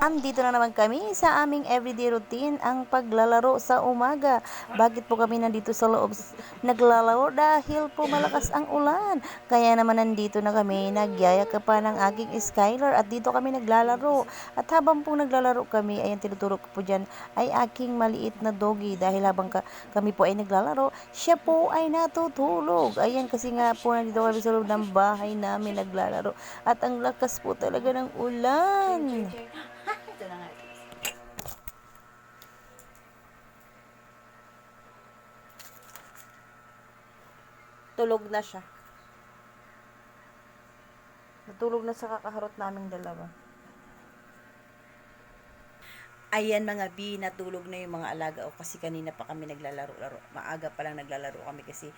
Andito na naman kami sa aming everyday routine, ang paglalaro sa umaga. Bakit po kami nandito sa loob naglalaro? Dahil po malakas ang ulan. Kaya naman nandito na kami, nagyayakapan ng aking Skylar at dito kami naglalaro. At habang po naglalaro kami, ayan tinuturo ko po dyan, ay aking maliit na doggy. Dahil habang kami po ay naglalaro, siya po ay natutulog. Ayan kasi nga po nandito kami sa loob ng bahay namin naglalaro. At ang lakas po talaga ng ulan. Ito na nga. Tulog na siya. Natulog na sa kakaharot naming dalawa. Ayan mga B, natulog na yung mga alaga o kasi kanina pa kami naglalaro-laro. Maaga pa lang naglalaro kami kasi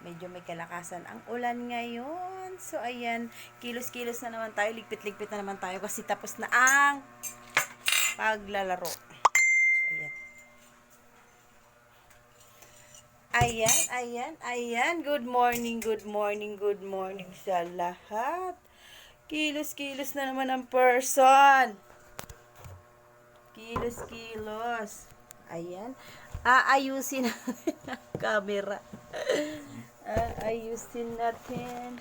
medyo may kalakasan ang ulan ngayon. So ayan, kilos-kilos na naman tayo, ligpit-ligpit na naman tayo kasi tapos na ang paglalaro. Ayan. Ayan. Good morning sa lahat. Kilos-kilos na naman ang person. Kilos. Ayan. Aayusin natin ang camera. Aayusin natin.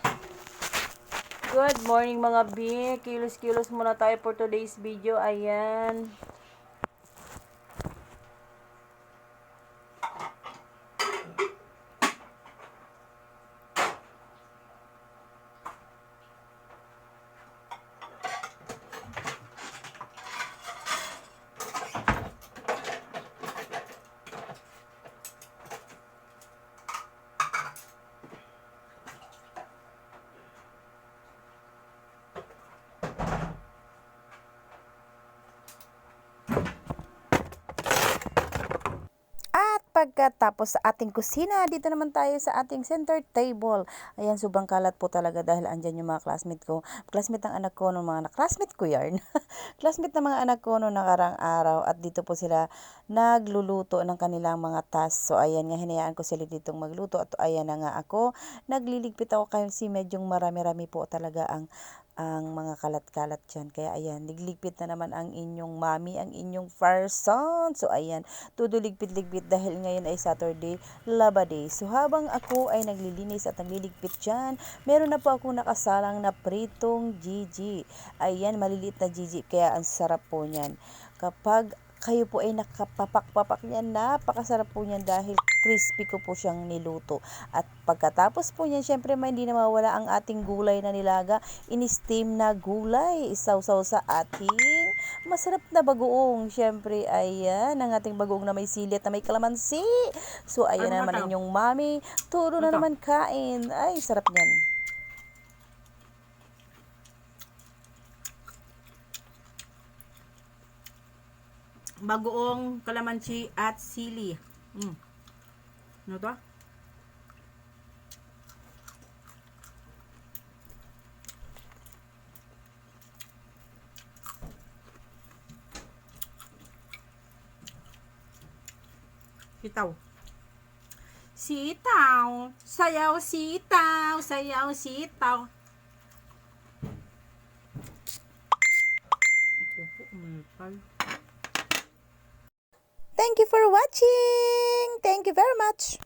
Good morning mga B. Kilos muna tayo for today's video. Ayan. At pagkatapos sa ating kusina, dito naman tayo sa ating center table. Ayan, sobrang kalat po talaga dahil andyan yung mga classmate ko. Classmate ng anak ko, classmate ko yarn. Classmate ng mga anak ko noong nakarang araw. At dito po sila nagluluto ng kanilang mga task. So ayan nga, hinayaan ko sila ditong magluto. At ayan na nga ako, nagliligpit ako kasi medyong marami-rami po talaga ang mga kalat-kalat dyan. Kaya ayan, ligligpit na naman ang inyong mami, ang inyong person. So ayan, tuduligpit-ligpit dahil ngayon ay Saturday, Laba Day. So habang ako ay naglilinis at nagliligpit dyan, meron na po akong nakasalang na pritong Gigi. Ayan, maliliit na Gigi, kaya ang sarap po niyan. Kapag kayo po ay nakapapak-papak niyan, napakasarap po niyan dahil crispy ko po siyang niluto. At pagkatapos po niyan, syempre hindi na mawala ang ating gulay na nilaga, in-steam na gulay, isaw-saw sa ating masarap na bagoong. Syempre, ayan, ang ating bagoong na may sili at na may kalamansi. So, ayan na naman inyong mami, turo na naman kain. Ay, sarap niyan. Bagoong, kalamansi at sili. Ano to? Sitaw. Sayaw sitaw. Thank you for watching. Thank you very much.